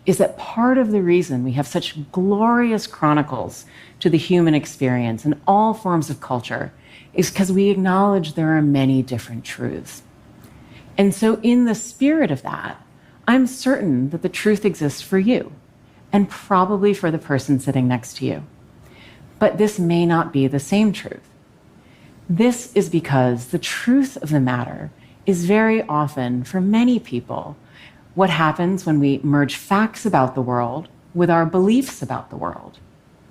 is that part of the reason we have such glorious chronicles to the human experience in all forms of culture is because we acknowledge there are many different truths. And so, in the spirit of that, I'm certain that the truth exists for you and probably for the person sitting next to you. But this may not be the same truth. This is because the truth of the matter is very often, for many people, what happens when we merge facts about the world with our beliefs about the world.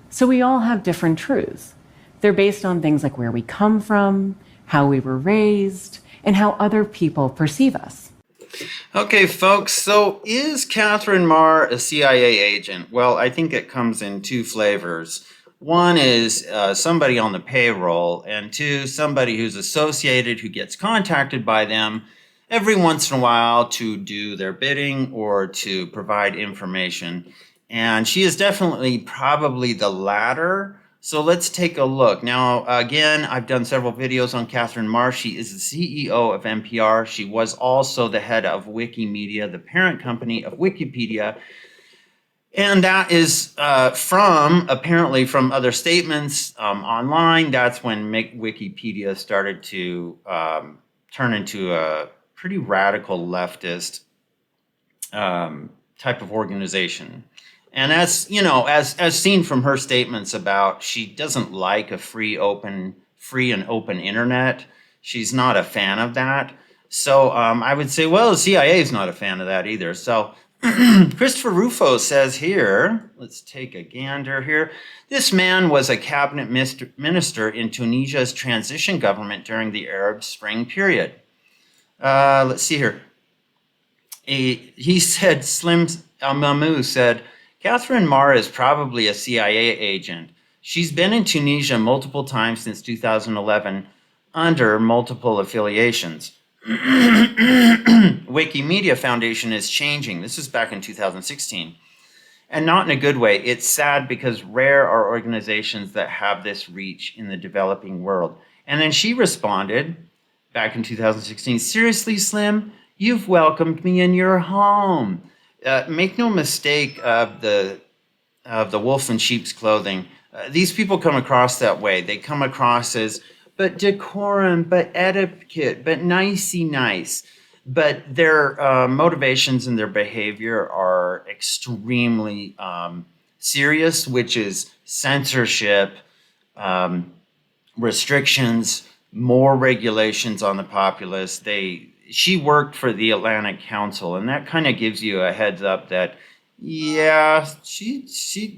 So we all have different truths. They're based on things like where we come from, how we were raised, and how other people perceive us. Okay, folks, so is Katherine Maher a CIA agent? Well, I think it comes in two flavors. One is somebody on the payroll, and two, somebody who's associated who gets contacted by them every once in a while to do their bidding or to provide information. And she is definitely probably the latter. So let's take a look. Now, again, I've done several videos on Katherine Maher. She is the CEO of NPR. She was also the head of Wikimedia, the parent company of Wikipedia. And that is apparently from other statements online. That's when Wikipedia started to turn into a pretty radical leftist type of organization. And as seen from her statements about she doesn't like a free and open internet. She's not a fan of that. So I would say, well, the CIA is not a fan of that either. So Christopher Rufo says here, let's take a gander here. This man was a cabinet minister in Tunisia's transition government during the Arab Spring period. Let's see here. He said, Slim Al-Mamou said, Katherine Maher is probably a CIA agent. She's been in Tunisia multiple times since 2011 under multiple affiliations. Wikimedia Foundation is changing. This is back in 2016. And not in a good way. It's sad because rare are organizations that have this reach in the developing world. And then she responded back in 2016, seriously, Slim, you've welcomed me in your home. Make no mistake of the wolf in sheep's clothing. These people come across that way. They come across as, but decorum, but etiquette, but nicey nice. But their motivations and their behavior are extremely serious, which is censorship, restrictions, more regulations on the populace. She worked for the Atlantic Council, and that kind of gives you a heads up that, yeah,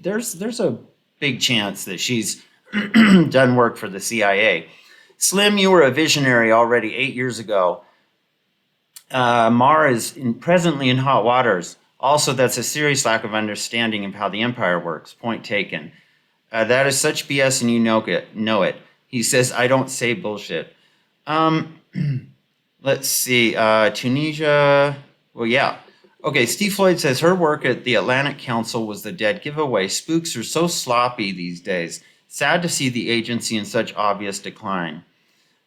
there's a big chance that she's done work for the CIA. Slim, you were a visionary already 8 years ago. Maher is presently in hot waters. Also, that's a serious lack of understanding of how the empire works. Point taken. That is such BS, and you know it. He says, I don't say bullshit. Let's see. Tunisia. Well, yeah. Okay, Steve Floyd says her work at the Atlantic Council was the dead giveaway. Spooks are so sloppy these days. Sad to see the agency in such obvious decline.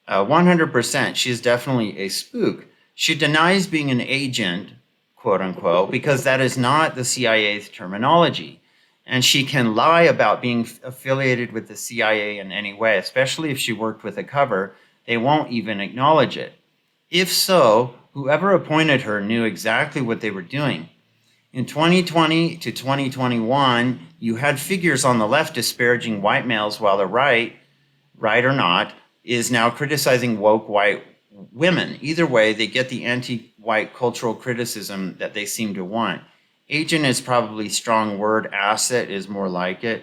100%. She is definitely a spook. She denies being an agent, quote unquote, because that is not the CIA's terminology. And she can lie about being affiliated with the CIA in any way, especially if she worked with a cover. They won't even acknowledge it. If so, whoever appointed her knew exactly what they were doing. In 2020 to 2021, you had figures on the left disparaging white males while the right or not, is now criticizing woke white women. Either way, they get the anti-white cultural criticism that they seem to want. Agent is probably strong word. Asset is more like it.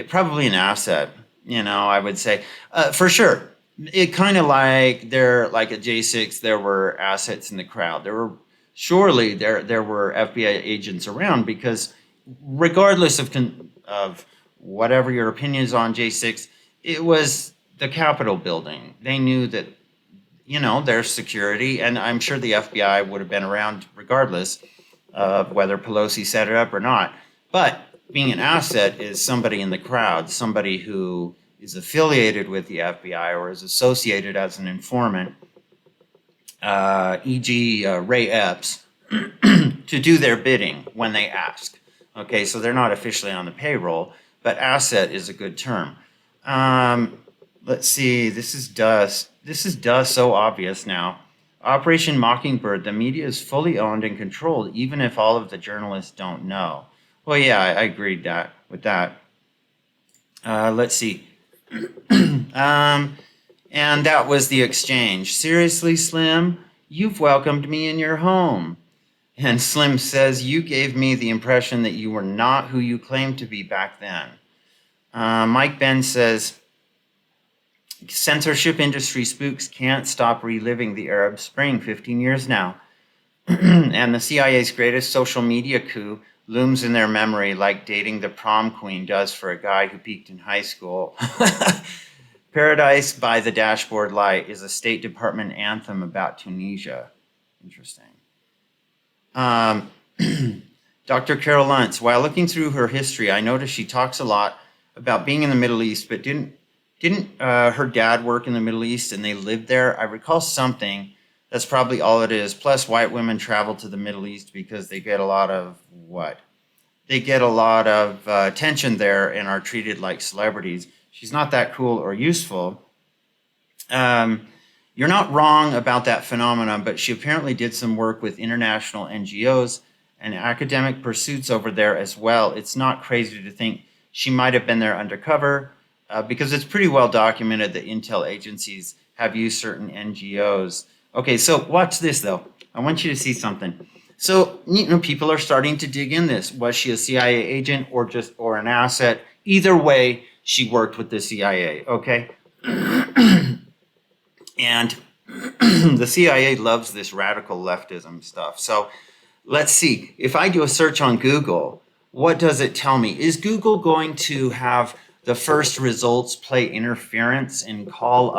Probably an asset, I would say. For sure. It kind of like like at J6, there were assets in the crowd. There were FBI agents around because regardless of whatever your opinion is on J6, it was the Capitol building. They knew that, their security, and I'm sure the FBI would have been around regardless of whether Pelosi set it up or not. But being an asset is somebody in the crowd, somebody who is affiliated with the FBI or is associated as an informant, e.g. Ray Epps, to do their bidding when they ask. Okay, so they're not officially on the payroll, but asset is a good term. Um, let's see, this is dust. This is dust so obvious now. Operation Mockingbird, the media is fully owned and controlled, even if all of the journalists don't know. Well, yeah, I agreed with that. Let's see. And that was the exchange. Seriously, Slim, you've welcomed me in your home. And Slim says, you gave me the impression that you were not who you claimed to be back then. Mike Ben says, censorship industry spooks can't stop reliving the Arab Spring 15 years now. And the CIA's greatest social media coup looms in their memory like dating the prom queen does for a guy who peaked in high school. Paradise by the Dashboard Light is a State Department anthem about Tunisia. Interesting. Dr. Carol Luntz, while looking through her history, I noticed she talks a lot about being in the Middle East, but didn't her dad work in the Middle East and they lived there? I recall something. That's probably all it is. Plus, white women travel to the Middle East because they get a lot of what? They get a lot of attention there and are treated like celebrities. She's not that cool or useful. You're not wrong about that phenomenon, but she apparently did some work with international NGOs and academic pursuits over there as well. It's not crazy to think she might have been there undercover because it's pretty well documented that intel agencies have used certain NGOs. Okay, so watch this though. I want you to see something. So, people are starting to dig in this. Was she a CIA agent or an asset? Either way, she worked with the CIA, okay? And the CIA loves this radical leftism stuff. So let's see. If I do a search on Google, what does it tell me? Is Google going to have the first results play interference and call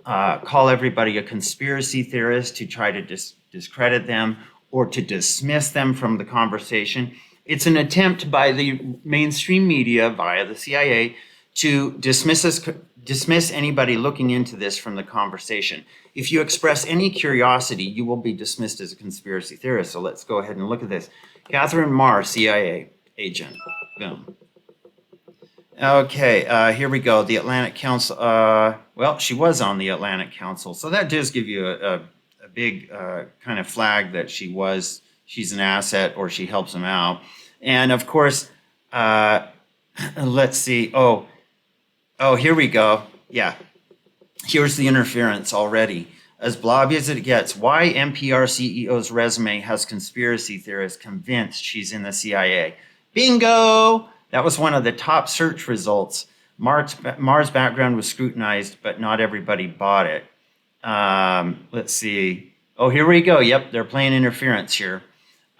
everybody a conspiracy theorist to try to discredit them or to dismiss them from the conversation? It's an attempt by the mainstream media via the CIA to dismiss anybody looking into this from the conversation. If you express any curiosity, you will be dismissed as a conspiracy theorist. So let's go ahead and look at this. Katherine Maher, CIA agent. Boom. Okay, here we go. The Atlantic Council. Well, she was on the Atlantic Council, so that does give you a big kind of flag that she's an asset or she helps them out. And of course, let's see. Oh, here we go. Yeah, here's the interference already. As blobby as it gets, why NPR CEO's resume has conspiracy theorists convinced she's in the CIA? Bingo! That was one of the top search results. Maher's background was scrutinized, but not everybody bought it. Let's see. Oh, here we go. Yep, they're playing interference here.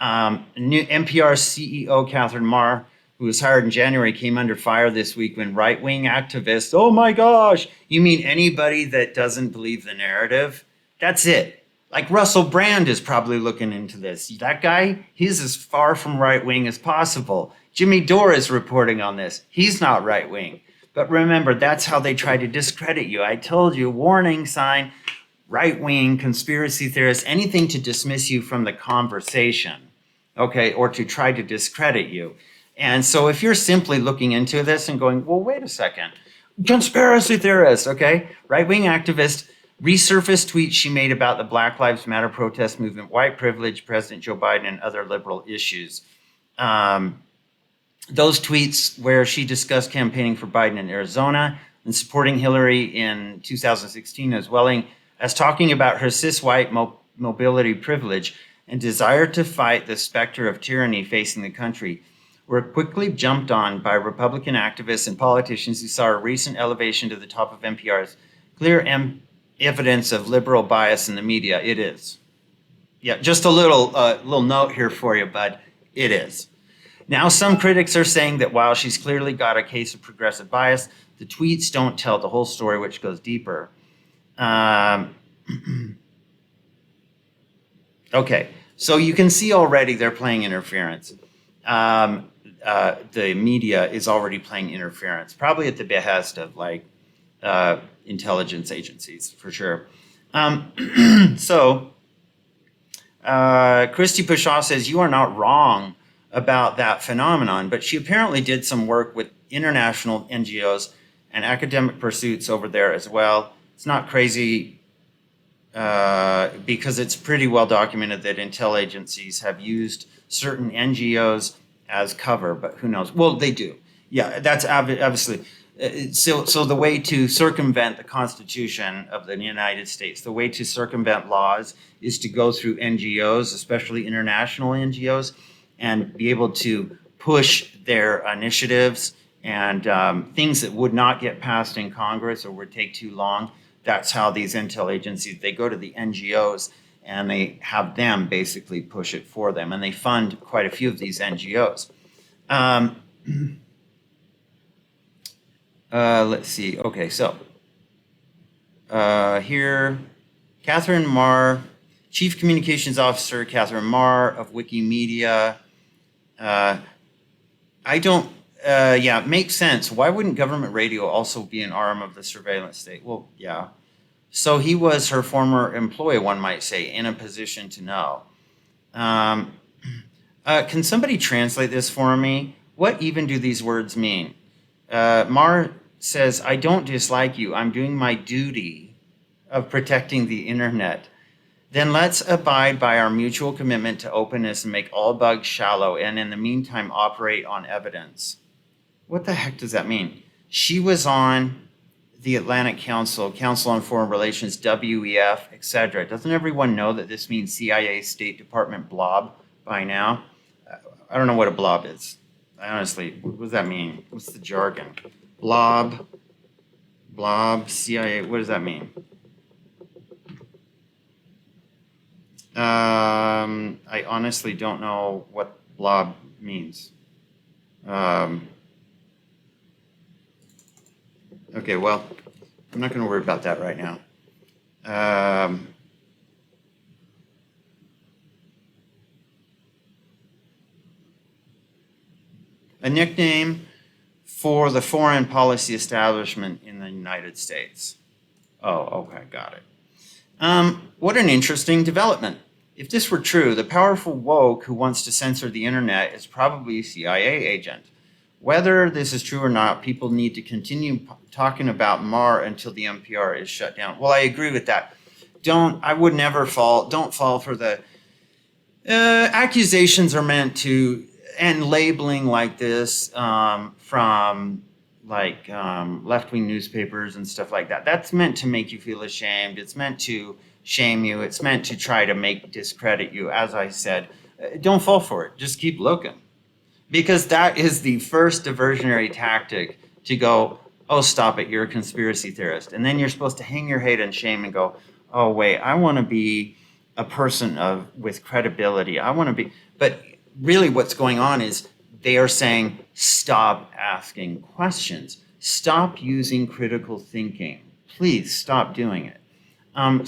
New NPR CEO Katherine Maher, who was hired in January, came under fire this week when right-wing activists, oh my gosh, you mean anybody that doesn't believe the narrative? That's it. Like Russell Brand is probably looking into this. That guy, he's as far from right-wing as possible. Jimmy Dore is reporting on this. He's not right-wing. But remember, that's how they try to discredit you. I told you, warning sign, right-wing, conspiracy theorists, anything to dismiss you from the conversation, okay, or to try to discredit you. And so if you're simply looking into this and going, well, wait a second, conspiracy theorist, okay? Right-wing activist resurfaced tweets she made about the Black Lives Matter protest movement, white privilege, President Joe Biden, and other liberal issues. Those tweets where she discussed campaigning for Biden in Arizona and supporting Hillary in 2016 as well as talking about her cis-white mobility privilege and desire to fight the specter of tyranny facing the country were quickly jumped on by Republican activists and politicians who saw a recent elevation to the top of NPR's clear evidence of liberal bias in the media. It is. Yeah, just a little note here for you, bud. It is. Now, some critics are saying that while she's clearly got a case of progressive bias, the tweets don't tell the whole story, which goes deeper. Okay, so you can see already they're playing interference. The media is already playing interference, probably at the behest of intelligence agencies, for sure. So Christy Pushaw says, you are not wrong about that phenomenon. But she apparently did some work with international NGOs and academic pursuits over there as well. It's not crazy because it's pretty well documented that intel agencies have used certain NGOs as cover, but who knows? Well, they do. Yeah, that's obviously. So the way to circumvent the Constitution of the United States, the way to circumvent laws is to go through NGOs, especially international NGOs, and be able to push their initiatives and things that would not get passed in Congress or would take too long. That's how these intel agencies, they go to the NGOs and they have them basically push it for them. And they fund quite a few of these NGOs. Let's see. Okay, so here, Katherine Maher, Chief Communications Officer Katherine Maher of Wikimedia. Yeah, makes sense. Why wouldn't government radio also be an arm of the surveillance state? Well, yeah. So he was her former employee, one might say, in a position to know. Can somebody translate this for me? What even do these words mean? Maher says, I don't dislike you. I'm doing my duty of protecting the internet. Then let's abide by our mutual commitment to openness and make all bugs shallow, and in the meantime, operate on evidence. What the heck does that mean? She was on the Atlantic Council, Council on Foreign Relations, WEF, etc. Doesn't everyone know that this means CIA State Department blob by now? I don't know what a blob is. Honestly, what does that mean? What's the jargon? Blob, CIA, what does that mean? I honestly don't know what blob means. Okay, well, I'm not going to worry about that right now. A nickname for the foreign policy establishment in the United States. Oh, okay, got it. What an interesting development. If this were true, the powerful woke who wants to censor the internet is probably a CIA agent. Whether this is true or not, people need to continue talking about Maher until the NPR is shut down. Well, I agree with that. Don't fall for the accusations are meant to, and labeling like this from left-wing newspapers and stuff like that. That's meant to make you feel ashamed. It's meant to shame you. It's meant to try to discredit you. As I said, don't fall for it. Just keep looking. Because that is the first diversionary tactic to go, oh, stop it, you're a conspiracy theorist. And then you're supposed to hang your head in shame and go, oh, wait, I want to be a person with credibility. I want to be, but really what's going on is they are saying, stop asking questions. Stop using critical thinking. Please stop doing it.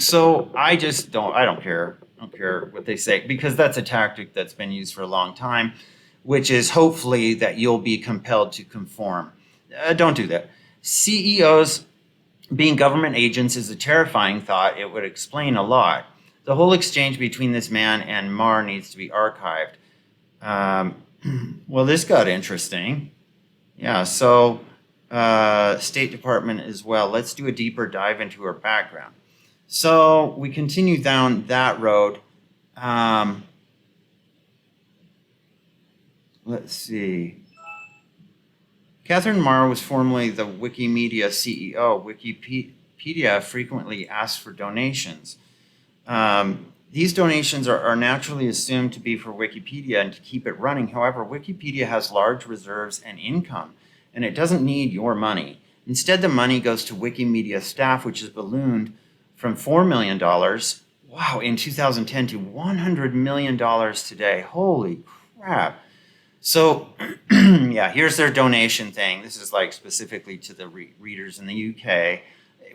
So I don't care. I don't care what they say, because that's a tactic that's been used for a long time, which is hopefully that you'll be compelled to conform. Don't do that. CEOs being government agents is a terrifying thought. It would explain a lot. The whole exchange between this man and Maher needs to be archived. Well, this got interesting. Yeah, so State Department as well. Let's do a deeper dive into her background. So we continue down that road. Let's see. Katherine Maher was formerly the Wikimedia CEO. Wikipedia frequently asks for donations. These donations are naturally assumed to be for Wikipedia and to keep it running. However, Wikipedia has large reserves and income, and it doesn't need your money. Instead, the money goes to Wikimedia staff, which has ballooned from $4 million, wow, in 2010 to $100 million today. Holy crap. So, yeah, here's their donation thing. This is like specifically to the readers in the UK.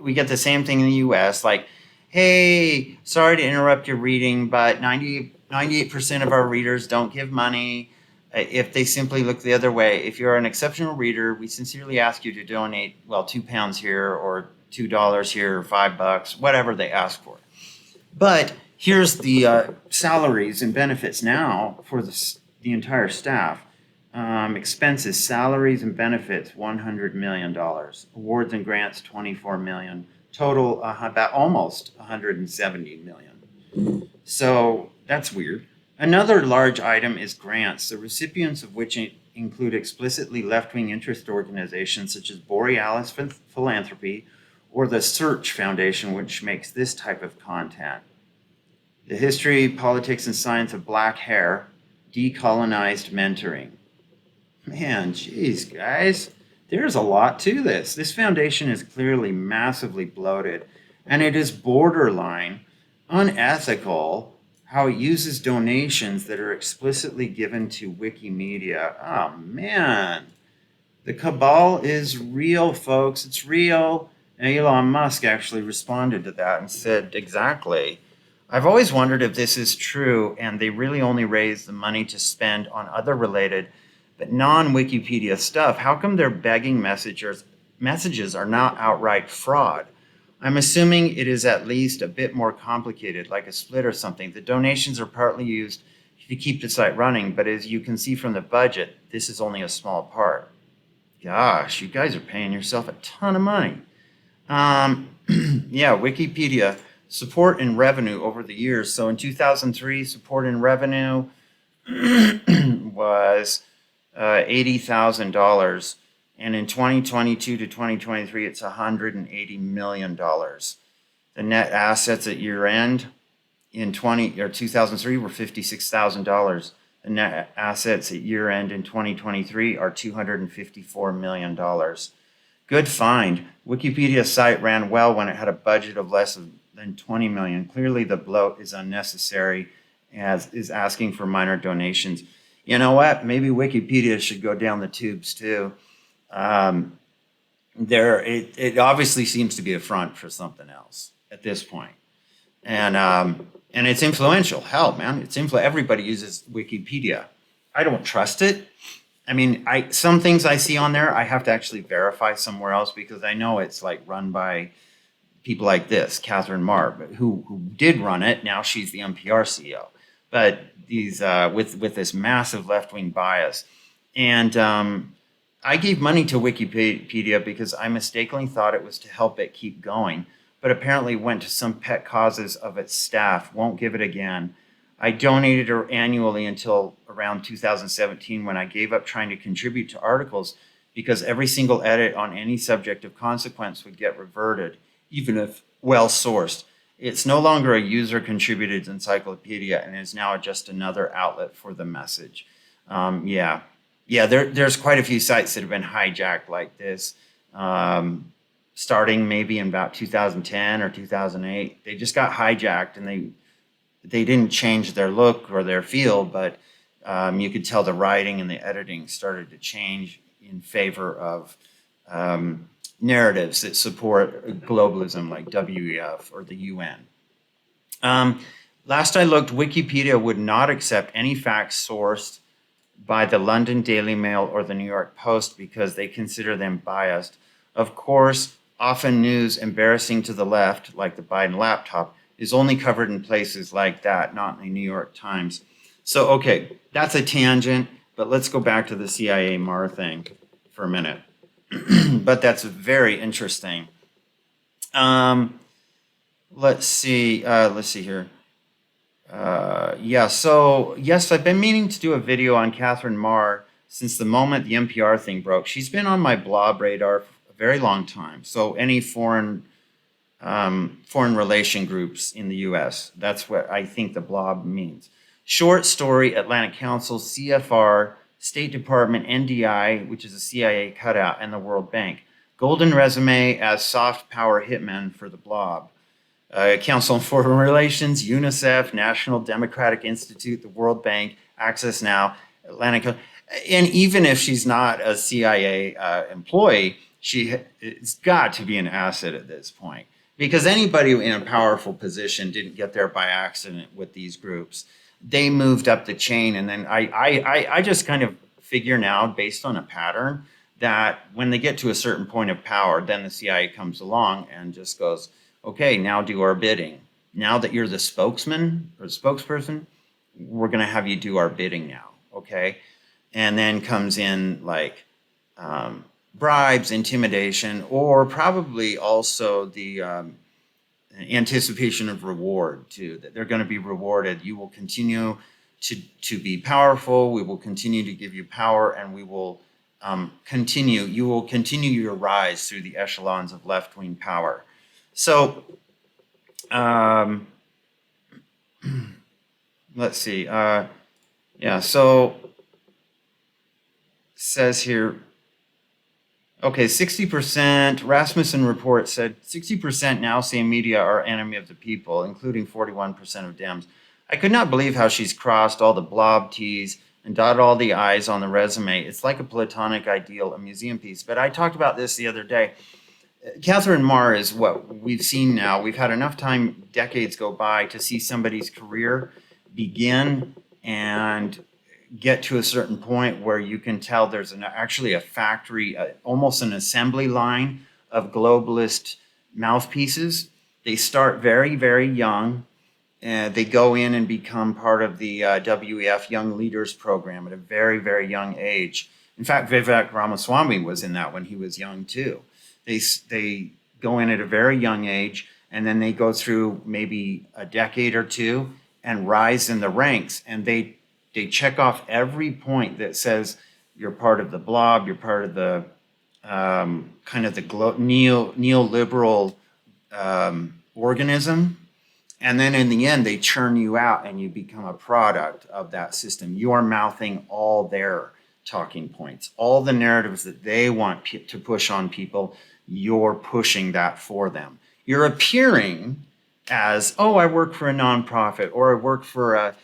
We get the same thing in the US, like, hey, sorry to interrupt your reading, but 98% of our readers don't give money if they simply look the other way. If you're an exceptional reader, we sincerely ask you to donate, well, £2 here or $2 here or $5, whatever they ask for. But here's the salaries and benefits now for the the entire staff. Expenses, salaries and benefits, $100 million. Awards and grants, $24 million. Total, about almost $170 million. So that's weird. Another large item is grants, the recipients of which include explicitly left-wing interest organizations such as Borealis Philanthropy or the Search Foundation, which makes this type of content. The history, politics, and science of black hair, decolonized mentoring. Man, geez, guys, there's a lot to this. This foundation is clearly massively bloated, and it is borderline unethical how it uses donations that are explicitly given to Wikimedia. Oh, man. The cabal is real, folks. It's real. And Elon Musk actually responded to that and said, exactly. I've always wondered if this is true and they really only raise the money to spend on other related but non-Wikipedia stuff. How come their begging messages are not outright fraud? I'm assuming it is at least a bit more complicated, like a split or something. The donations are partly used to keep the site running, but as you can see from the budget, this is only a small part. Gosh, you guys are paying yourself a ton of money. Yeah, Wikipedia support and revenue over the years. So in 2003, support and revenue was $80,000. And in 2022 to 2023, it's $180 million. The net assets at year end in 2003 were $56,000. The net assets at year end in 2023 are $254 million. Good find. Wikipedia site ran well when it had a budget of less than 20 million. Clearly the bloat is unnecessary, as is asking for minor donations. You know what? Maybe Wikipedia should go down the tubes too. It obviously seems to be a front for something else at this point. And it's influential. Hell, man, it's everybody uses Wikipedia. I don't trust it. I mean, some things I see on there, I have to actually verify somewhere else because I know it's like run by people like this, Katherine Maher, who did run it. Now she's the NPR CEO. But these with this massive left-wing bias. And I gave money to Wikipedia because I mistakenly thought it was to help it keep going, but apparently went to some pet causes of its staff. Won't give it again. I donated annually until around 2017 when I gave up trying to contribute to articles because every single edit on any subject of consequence would get reverted, even if well-sourced. It's no longer a user-contributed encyclopedia and is now just another outlet for the message. There's quite a few sites that have been hijacked like this, starting maybe in about 2010 or 2008. They just got hijacked and they didn't change their look or their feel, but you could tell the writing and the editing started to change in favor of narratives that support globalism like WEF or the UN. Last I looked, Wikipedia would not accept any facts sourced by the London Daily Mail or the New York Post because they consider them biased. Of course, often news embarrassing to the left, like the Biden laptop, is only covered in places like that, not in the New York Times. So, okay, that's a tangent, but let's go back to the CIA Maher thing for a minute. But that's very interesting. Let's see here. So yes, I've been meaning to do a video on Katherine Maher since the moment the NPR thing broke. She's been on my blob radar for a very long time. So any foreign relation groups in the U.S., that's what I think the blob means. Short story, Atlantic Council, CFR, State Department, NDI, which is a CIA cutout, and the World Bank. Golden resume as soft power hitman for the blob. Council on Foreign Relations, UNICEF, National Democratic Institute, the World Bank, Access Now, Atlantic. And even if she's not a CIA employee, it's got to be an asset at this point. Because anybody in a powerful position didn't get there by accident with these groups. They moved up the chain. And then I just kind of figure now, based on a pattern, that when they get to a certain point of power, then the CIA comes along and just goes, okay, now do our bidding. Now that you're the spokesman or the spokesperson, we're going to have you do our bidding now. okay? And then comes in like bribes, intimidation, or probably also the anticipation of reward too, that they're going to be rewarded. You will continue to be powerful. We will continue to give you power, and we will you will continue your rise through the echelons of left-wing power. So let's see. Yeah, so says here, okay, 60%, Rasmussen report said 60% now say media are enemy of the people, including 41% of Dems. I could not believe how she's crossed all the blob T's and dotted all the I's on the resume. It's like a platonic ideal, a museum piece. But I talked about this the other day. Katherine Maher is what we've seen now. We've had enough time, decades go by, to see somebody's career begin and get to a certain point where you can tell there's actually a factory, almost an assembly line of globalist mouthpieces. They start very, very young. They go in and become part of the WEF Young Leaders Program at a very, very young age. In fact, Vivek Ramaswamy was in that when he was young too. They go in at a very young age, and then they go through maybe a decade or two and rise in the ranks, and they check off every point that says you're part of the blob, you're part of the kind of the neoliberal organism. And then in the end, they churn you out and you become a product of that system. You are mouthing all their talking points, all the narratives that they want to push on people. You're pushing that for them. You're appearing as, oh, I work for a nonprofit, or I work for a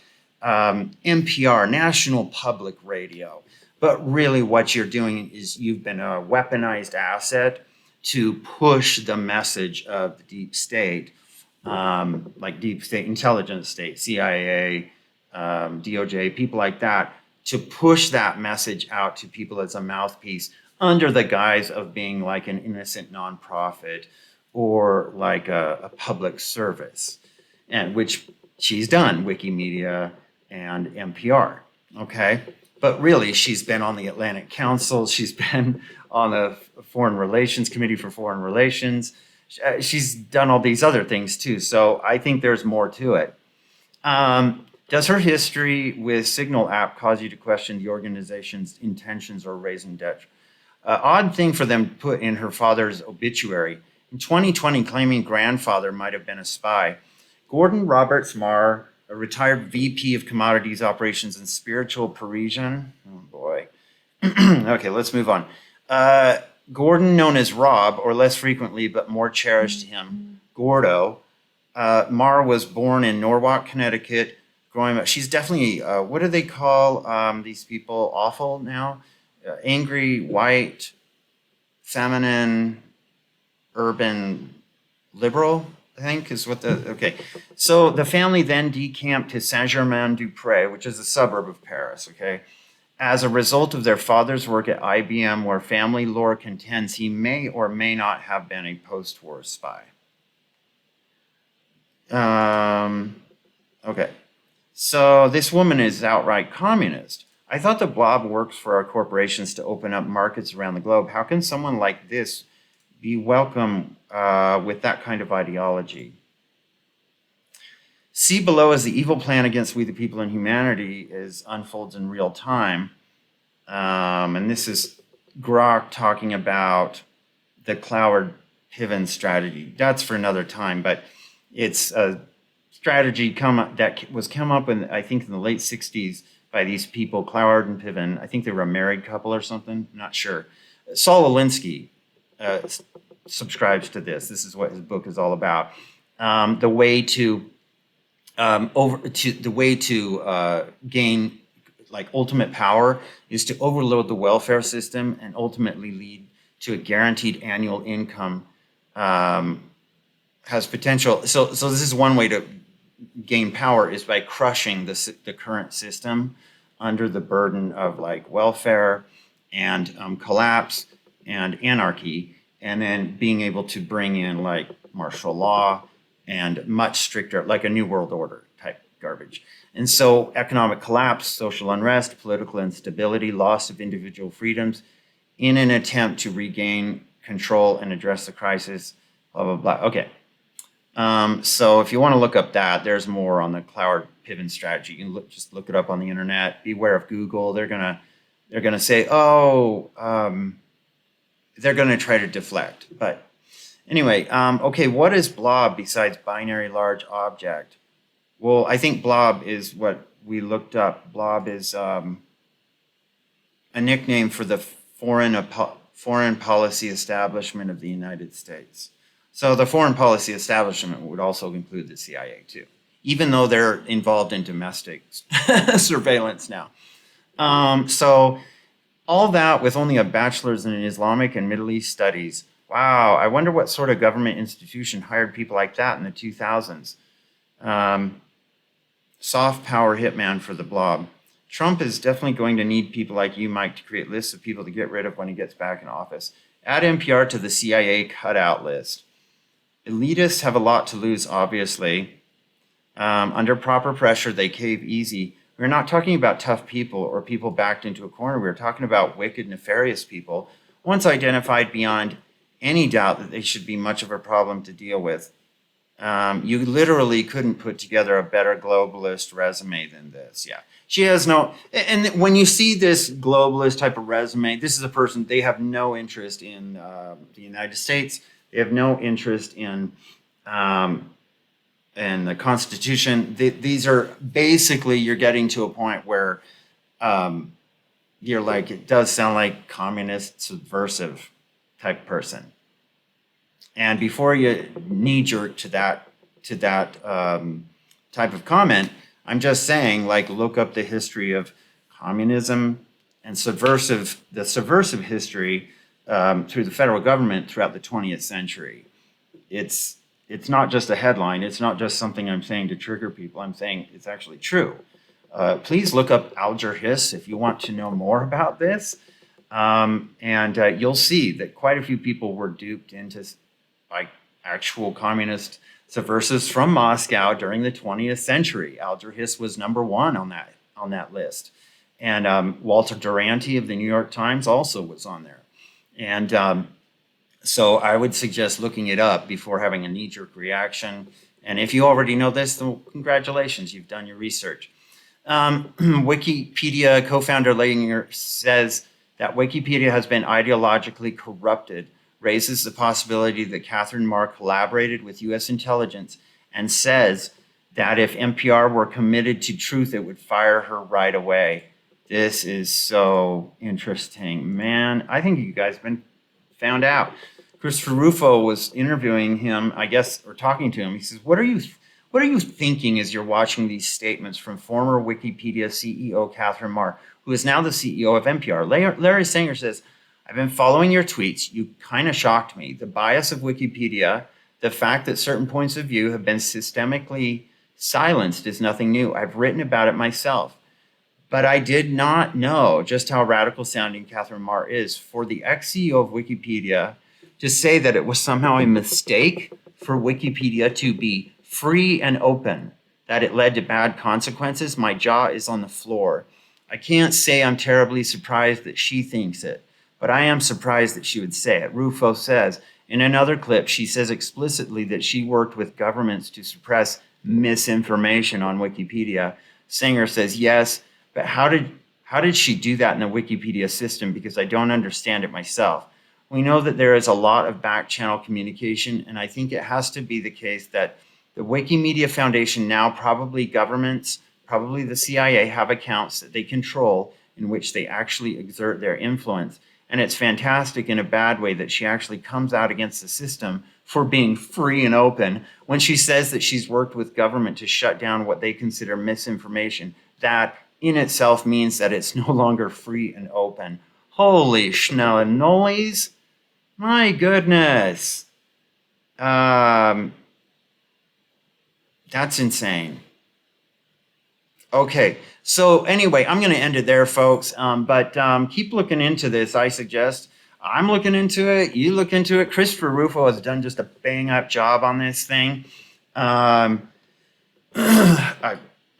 NPR, National Public Radio. But really what you're doing is you've been a weaponized asset to push the message of the deep state, like deep state intelligence state, CIA, DOJ, people like that, to push that message out to people as a mouthpiece under the guise of being like an innocent nonprofit or like a public service, and which she's done, Wikimedia and NPR, okay? But really, she's been on the Atlantic Council. She's been on the Foreign Relations Committee for Foreign Relations. She's done all these other things too. So I think there's more to it. Does her history with Signal app cause you to question the organization's intentions or raising debt? Odd thing for them to put in her father's obituary. In 2020, claiming grandfather might have been a spy. Gordon Roberts Maher, a retired VP of Commodities Operations and Spiritual Parisian. Oh boy. Okay, let's move on. Gordon, known as Rob, or less frequently but more cherished to him, Gordo. Maher was born in Norwalk, Connecticut. Growing up, she's definitely, what do they call these people? Awful now? Angry, white, feminine, urban liberal, I think is what okay. So the family then decamped to Saint-Germain-du-Pré, which is a suburb of Paris, okay? As a result of their father's work at IBM, where family lore contends he may or may not have been a post-war spy. Okay. So this woman is outright communist. I thought the blob works for our corporations to open up markets around the globe. How can someone like this be welcome with that kind of ideology? See below as the evil plan against we the people and humanity unfolds in real time. And this is Grok talking about the Cloward-Piven strategy. That's for another time, but it's a strategy that was come up in, I think, in the late 60s by these people, Cloward and Piven. I think they were a married couple or something. I'm not sure. Saul Alinsky subscribes to this. This is what his book is all about. The way to gain like ultimate power is to overload the welfare system and ultimately lead to a guaranteed annual income. Has potential. So this is one way to gain power, is by crushing the current system under the burden of like welfare and collapse and anarchy, and then being able to bring in like martial law and much stricter, like a new world order type garbage. And so economic collapse, social unrest, political instability, loss of individual freedoms in an attempt to regain control and address the crisis, blah, blah, blah. Okay. So if you want to look up that, there's more on the Cloward Piven strategy. You can just look it up on the internet. Beware of Google. They're gonna say, they're gonna try to deflect. But anyway, okay, what is blob besides binary large object? Well, I think blob is what we looked up. Blob is a nickname for the foreign policy establishment of the United States. So the foreign policy establishment would also include the CIA too, even though they're involved in domestic surveillance now. So all that with only a bachelor's in Islamic and Middle East studies. Wow, I wonder what sort of government institution hired people like that in the 2000s. Soft power hitman for the blob. Trump is definitely going to need people like you, Mike, to create lists of people to get rid of when he gets back in office. Add NPR to the CIA cutout list. Elitists have a lot to lose, obviously. Under proper pressure, they cave easy. We're not talking about tough people or people backed into a corner. We're talking about wicked, nefarious people, once identified beyond any doubt that they should be much of a problem to deal with. You literally couldn't put together a better globalist resume than this. Yeah. She has no, and when you see this globalist type of resume, this is a person, they have no interest in the United States. They have no interest in the Constitution. These are basically, you're getting to a point where you're like, it does sound like communist, subversive type person. And before you knee-jerk to that type of comment, I'm just saying, like, look up the history of communism and the subversive history through the federal government throughout the 20th century. It's not just a headline. It's not just something I'm saying to trigger people. I'm saying it's actually true. Please look up Alger Hiss if you want to know more about this. And you'll see that quite a few people were duped into by actual communist subversives from Moscow during the 20th century. Alger Hiss was number one on that list. And Walter Duranty of the New York Times also was on there. And so I would suggest looking it up before having a knee-jerk reaction. And if you already know this, then congratulations, you've done your research. Wikipedia co-founder Langer says that Wikipedia has been ideologically corrupted, raises the possibility that Katherine Maher collaborated with U.S. intelligence, and says that if NPR were committed to truth, it would fire her right away. This is so interesting. Man, I think you guys have been found out. Christopher Rufo was interviewing him, I guess, or talking to him. He says, what are you thinking as you're watching these statements from former Wikipedia CEO Katherine Maher, who is now the CEO of NPR? Larry Sanger says, I've been following your tweets. You kind of shocked me. The bias of Wikipedia, the fact that certain points of view have been systemically silenced is nothing new. I've written about it myself. But I did not know just how radical sounding Katherine Maher is. For the ex-CEO of Wikipedia to say that it was somehow a mistake for Wikipedia to be free and open, that it led to bad consequences, my jaw is on the floor. I can't say I'm terribly surprised that she thinks it, but I am surprised that she would say it. Rufo says, in another clip, she says explicitly that she worked with governments to suppress misinformation on Wikipedia. Sanger says, yes, but how did she do that in the Wikipedia system? Because I don't understand it myself. We know that there is a lot of back channel communication, and I think it has to be the case that the Wikimedia Foundation now, probably governments, probably the CIA, have accounts that they control in which they actually exert their influence. And it's fantastic in a bad way that she actually comes out against the system for being free and open when she says that she's worked with government to shut down what they consider misinformation. That in itself means that it's no longer free and open. Holy schnellenollies. My goodness. That's insane. Okay, so anyway, I'm going to end it there, folks. But keep looking into this, I suggest. I'm looking into it. You look into it. Christopher Rufo has done just a bang-up job on this thing.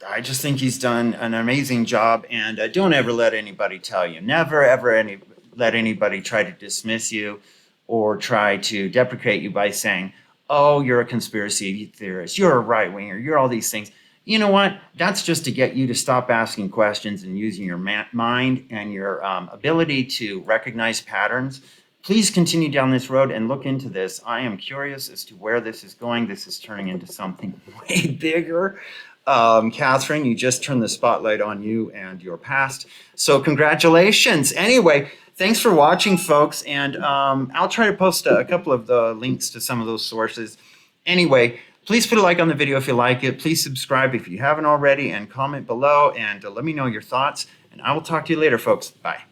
I just think he's done an amazing job. And don't ever let anybody tell you, never, ever let anybody try to dismiss you or try to deprecate you by saying, oh, you're a conspiracy theorist, you're a right winger, you're all these things. You know what? That's just to get you to stop asking questions and using your mind and your ability to recognize patterns. Please continue down this road and look into this. I am curious as to where this is going. This is turning into something way bigger. Katherine, you just turned the spotlight on you and your past. So congratulations. Anyway, thanks for watching, folks. And I'll try to post a couple of the links to some of those sources. Anyway, please put a like on the video if you like it. Please subscribe if you haven't already and comment below and let me know your thoughts. And I will talk to you later, folks. Bye.